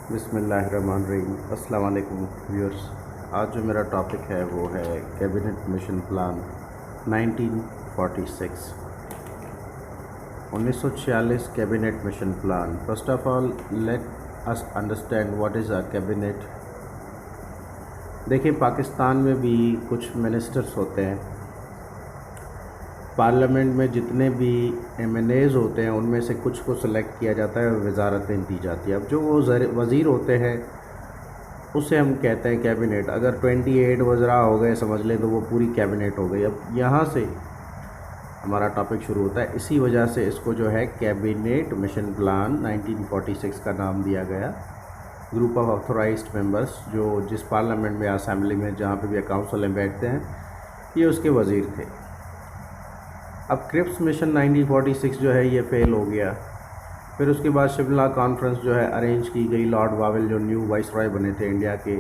बिस्मिल्लाहिर्रहमानिर्रहीम। अस्सलाम वालेकुम व्यूअर्स। आज जो मेरा टॉपिक है वो है cabinet mission plan 1946 1946 cabinet mission plan. First of all let us understand what is a cabinet. देखिए, पाकिस्तान में भी कुछ मिनिस्टर्स होते हैं। पार्लियामेंट में जितने भी एमएनएज़ होते हैं उनमें से कुछ को सिलेक्ट किया जाता है और वजारतें दी जाती है। अब जो वो वज़ीर होते हैं उसे हम कहते हैं कैबिनेट। अगर 28 वज़रा हो गए समझ लें तो वो पूरी कैबिनेट हो गई। अब यहाँ से हमारा टॉपिक शुरू होता है। इसी वजह से इसको जो है कैबिनेट मिशन प्लान 1946 का नाम दिया गया। ग्रुप ऑफ ऑथोराइज्ड मेंबर्स जो जिस पार्लियामेंट में, असेंबली में, जहाँ पे भी काउंसिल में बैठते हैं, ये उसके वज़ीर थे। अब क्रिप्स मिशन 1946 जो है ये फेल हो गया। फिर उसके बाद शिमला कॉन्फ्रेंस जो है अरेंज की गई। लॉर्ड वावेल जो न्यू वाइस रॉय बने थे इंडिया के,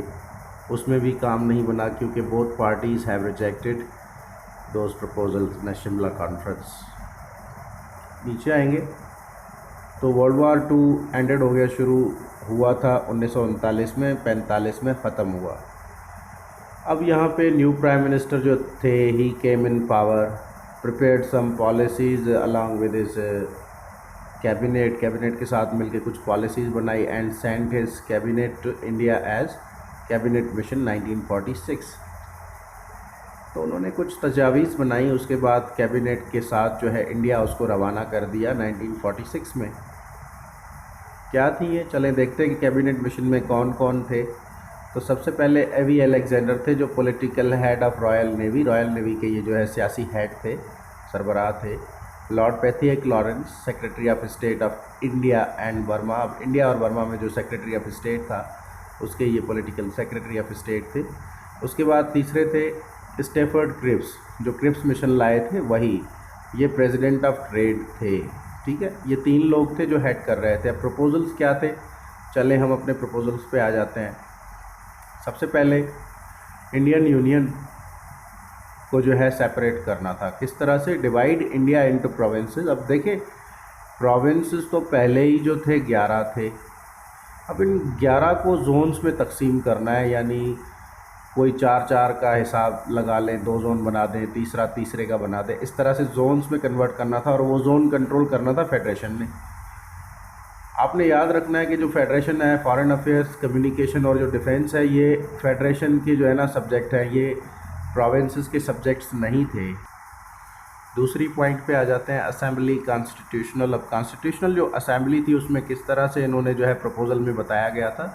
उसमें भी काम नहीं बना क्योंकि both parties have rejected those proposals in Shimla conference. नीचे आएंगे तो वर्ल्ड वार टू एंडेड हो गया, शुरू हुआ था 1939 में, 45 में ख़त्म हुआ। अब यहाँ पे न्यू प्राइम मिनिस्टर जो थे, he came in power, prepared some policies along with his cabinet के साथ मिलकर कुछ पॉलिसीज़ बनाई and sent his cabinet to India as cabinet mission 1946। तो उन्होंने कुछ तजावीज़ बनाई, उसके बाद कैबिनेट के साथ जो है इंडिया उसको रवाना कर दिया 1946 में। क्या थी ये, चलें देखते हैं कि कैबिनेट मिशन में कौन कौन थे। तो सबसे पहले एवी अलेक्जेंडर थे जो political head of royal navy के ये जो है सियासी हेड थे, सरबराह थे। Lord Pethick Lawrence, secretary of state of India and Burma. अब इंडिया और बर्मा में जो सेक्रेटरी ऑफ स्टेट था उसके ये पॉलिटिकल सेक्रेटरी ऑफ स्टेट थे। उसके बाद तीसरे थे स्टेफर्ड क्रिप्स, जो क्रिप्स मिशन लाए थे वही, ये प्रेसिडेंट ऑफ ट्रेड थे। ठीक है, ये तीन लोग थे जो हेड कर रहे थे। अब प्रपोजल्स क्या थे, चले हम अपने प्रपोजल्स पे आ जाते हैं। सबसे पहले इंडियन यूनियन को जो है सेपरेट करना था। किस तरह से, डिवाइड इंडिया इनटू प्रोविंसेस। अब देखें, प्रोविंसेस तो पहले ही जो थे 11 थे। अब इन 11 को जोन्स में तकसीम करना है, यानी कोई 4-4 का हिसाब लगा लें, 2 जोन बना दें, तीसरा तीसरे का बना दें, इस तरह से जोन्स में कन्वर्ट करना था और वो जोन कंट्रोल करना था फेडरेशन ने। आपने याद रखना है कि जो फेडरेशन है, फॉरेन अफेयर्स, कम्युनिकेशन और जो डिफेंस है, ये फेडरेशन के जो है ना सब्जेक्ट हैं, ये प्रोविंसेस के सब्जेक्ट्स नहीं थे। दूसरी पॉइंट पे आ जाते हैं, असेंबली कॉन्स्टिट्यूशनल। अब कॉन्स्टिट्यूशनल जो असेंबली थी उसमें किस तरह से इन्होंने जो है प्रपोजल में बताया गया था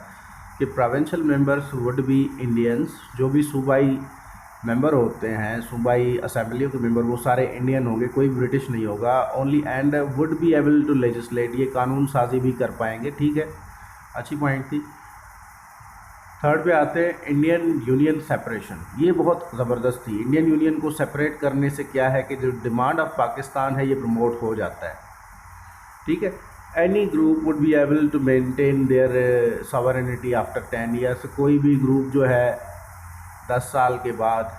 कि provincial members would be Indians. जो भी सूबाई मेंबर होते हैं, सूबाई असेंबलियों के मेंबर, वो सारे इंडियन होंगे, कोई ब्रिटिश नहीं होगा। Only and would be able to legislate, ये कानून साजी भी कर पाएंगे। ठीक है, अच्छी पॉइंट थी। थर्ड पे आते हैं इंडियन यूनियन सेपरेशन। ये बहुत ज़बरदस्त थी। इंडियन यूनियन को सेपरेट करने से क्या है कि जो डिमांड ऑफ पाकिस्तान है ये प्रमोट हो जाता है। ठीक है, any group would be able to maintain their sovereignty after 10 years. कोई भी ग्रुप जो है 10 साल के बाद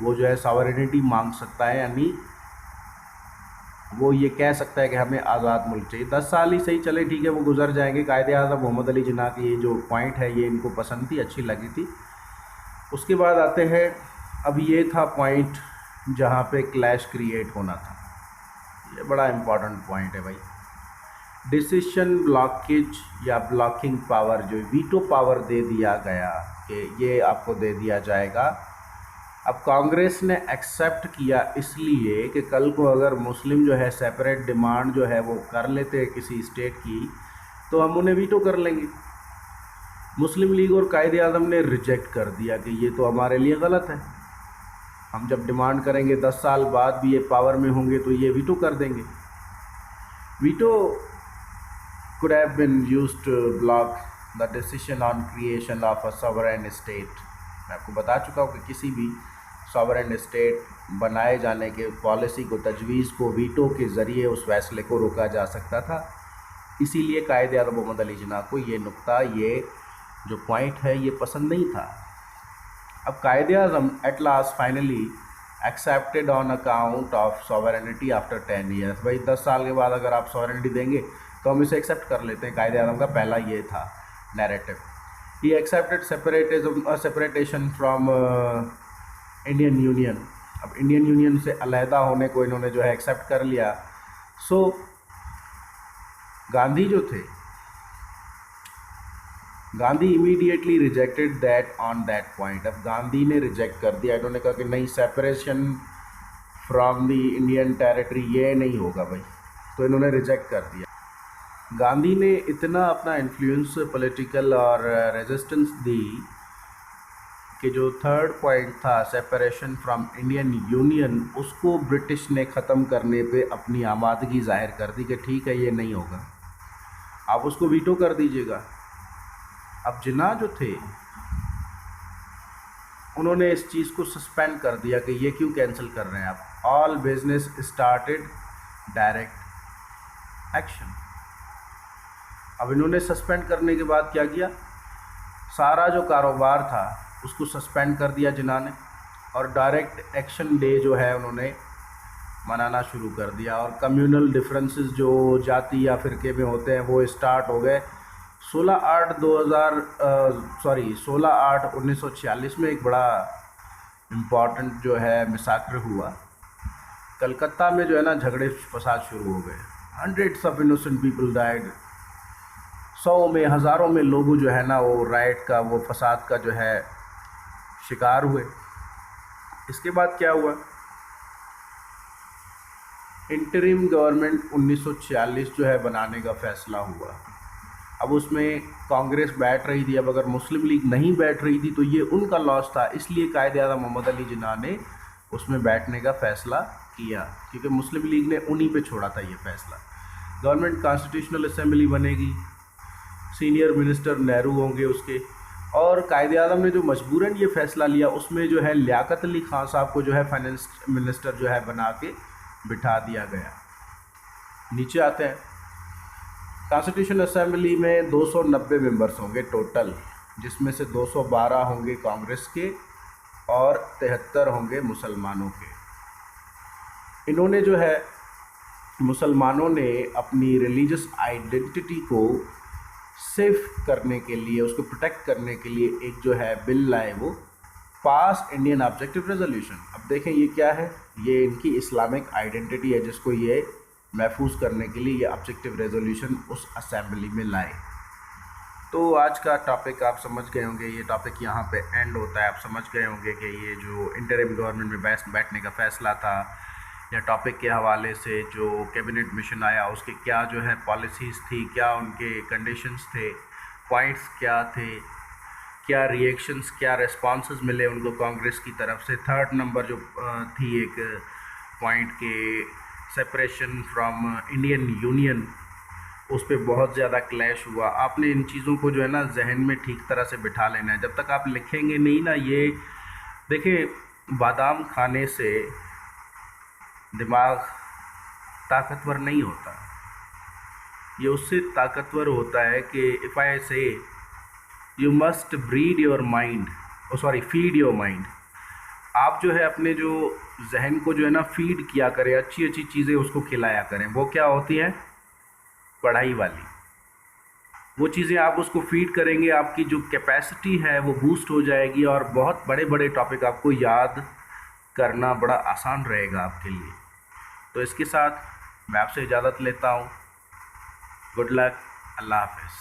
वो जो है सॉवरेनिटी मांग सकता है, यानी वो ये कह सकता है कि हमें आज़ाद मुल्क चाहिए। 10 साल ही सही, चले ठीक है, वो गुजर जाएंगे। कायदे आज़म मोहम्मद अली जिन्ना की ये जो पॉइंट है ये इनको पसंद थी, अच्छी लगी थी। उसके बाद आते हैं, अब ये था पॉइंट जहाँ पे क्लैश क्रिएट होना था। ये बड़ा इम्पॉर्टेंट पॉइंट है भाई। डिसीशन ब्लॉकेज या ब्लॉकिंग पावर, जो वीटो पावर दे दिया गया कि ये आपको दे दिया जाएगा। अब कांग्रेस ने एक्सेप्ट किया इसलिए कि कल को अगर मुस्लिम जो है सेपरेट डिमांड जो है वो कर लेते हैं किसी स्टेट की, तो हम उन्हें वीटो कर लेंगे। मुस्लिम लीग और कायदे आज़म ने रिजेक्ट कर दिया कि ये तो हमारे लिए गलत है। हम जब डिमांड करेंगे 10 साल बाद भी ये पावर में होंगे तो ये वीटो कर देंगे। Veto could have been used to block the decision on creation of a sovereign state। मैं आपको बता चुका हूँ कि किसी भी सॉवरेन स्टेट बनाए जाने के पॉलिसी को, तजवीज़ को वीटो के ज़रिए उस फैसले को रोका जा सकता था। इसीलिए कायदे आज़म मोहम्मद अली जिन्ना को ये नुक्ता, ये जो पॉइंट है ये पसंद नहीं था। अब Quaid e Azam at last finally accepted on account of sovereignty after 10 years. भाई 10 साल के बाद अगर आप सॉवरेनिटी देंगे तो हम इसे एक्सेप्ट कर लेते हैं। कायदे आज़म का पहला ये था। narrative. He accepted separation from Indian union. अब इंडियन यूनियन से अलहदा होने को इन्होंने जो है एक्सेप्ट कर लिया. सो गांधी जो थे, Gandhi immediately rejected that on that point. अब गांधी ने रिजेक्ट कर दिया. इन्होंने कहा कि नहीं, separation from the Indian territory ये नहीं होगा भाई. तो इन्होंने रिजेक्ट कर दिया. गांधी ने इतना अपना इन्फ्लुएंस पॉलिटिकल और रेजिस्टेंस दी कि जो थर्ड पॉइंट था सेपरेशन फ्रॉम इंडियन यूनियन, उसको ब्रिटिश ने ख़त्म करने पे अपनी आमादगी जाहिर कर दी कि ठीक है ये नहीं होगा, आप उसको वीटो कर दीजिएगा. अब जिन्ना जो थे उन्होंने इस चीज़ को सस्पेंड कर दिया कि ये क्यों कैंसिल कर रहे हैं आप. All business started direct action. अब इन्होंने सस्पेंड करने के बाद क्या किया, सारा जो कारोबार था उसको सस्पेंड कर दिया जिन्ना ने, और डायरेक्ट एक्शन डे जो है उन्होंने मनाना शुरू कर दिया. और कम्युनल डिफरेंसेस जो जाति या फिरके में होते हैं वो स्टार्ट हो गए. 16/8/1946 में एक बड़ा इम्पॉर्टेंट जो है मिसाकर हुआ. कलकत्ता में जो है ना झगड़े फसाद शुरू हो गए. Hundreds of innocent people died. 100 में, हज़ारों में लोग जो है ना वो राइट का, वो फसाद का जो है शिकार हुए. इसके बाद क्या हुआ, इंटरिम गवर्नमेंट 1946 जो है बनाने का फैसला हुआ. अब उसमें कांग्रेस बैठ रही थी. अब अगर मुस्लिम लीग नहीं बैठ रही थी तो ये उनका लॉस था. इसलिए कायदे-आज़म मोहम्मद अली जिन्ना ने उसमें बैठने का फ़ैसला किया, क्योंकि मुस्लिम लीग ने उन्हीं पे छोड़ा था ये फ़ैसला. गवर्नमेंट कॉन्स्टिट्यूशनल असेंबली बनेगी, सीनियर मिनिस्टर नेहरू होंगे उसके. और कायदे-आज़म ने जो मजबूरन ये फ़ैसला लिया उसमें जो है लियाकत अली खान साहब को जो है फाइनेंस मिनिस्टर जो है बना के बिठा दिया गया. नीचे आते हैं. कॉन्स्टिट्यूशन असेंबली में 290 मेंबर्स होंगे टोटल, जिसमें से 212 होंगे कांग्रेस के और 73 होंगे मुसलमानों के. इन्होंने जो है, मुसलमानों ने अपनी रिलीजियस आइडेंटिटी को सेफ करने के लिए, उसको प्रोटेक्ट करने के लिए एक जो है बिल लाए, वो पास इंडियन ऑब्जेक्टिव रेजोल्यूशन. अब देखें ये क्या है, ये इनकी इस्लामिक आइडेंटिटी है जिसको ये महफूज करने के लिए ये ऑब्जेक्टिव रेजोल्यूशन उस असेंबली में लाए. तो आज का टॉपिक आप समझ गए होंगे. ये टॉपिक यहाँ पे एंड होता है. आप समझ गए होंगे कि ये जो इंटरिम गवर्नमेंट में बैठने का फ़ैसला था, या टॉपिक के हवाले से जो कैबिनेट मिशन आया उसके क्या जो है पॉलिसीज़ थी, क्या उनके कंडीशंस थे, पॉइंट्स क्या थे, क्या रिएक्शंस, क्या रिस्पॉन्सेस मिले उनको कांग्रेस की तरफ से. थर्ड नंबर जो थी एक पॉइंट के सेपरेशन फ्रॉम इंडियन यूनियन, उस पर बहुत ज़्यादा क्लैश हुआ. आपने इन चीज़ों को जो है ना जहन में ठीक तरह से बिठा लेना है. जब तक आप लिखेंगे नहीं ना, ये देखिए, बादाम खाने से दिमाग ताकतवर नहीं होता, ये उससे ताकतवर होता है कि इफ़ आई से you must breed your mind, feed your mind. आप जो है अपने जो जहन को जो है ना फीड किया करें, अच्छी अच्छी चीज़ें उसको खिलाया करें. वो क्या होती हैं, पढ़ाई वाली. वो चीज़ें आप उसको फीड करेंगे, आपकी जो कैपेसिटी है वो बूस्ट हो जाएगी और बहुत बड़े बड़े टॉपिक आपको याद करना बड़ा आसान रहेगा आपके लिए. तो इसके साथ मैं आपसे इजाज़त लेता हूँ. Good luck. अल्लाह हाफ़िज़.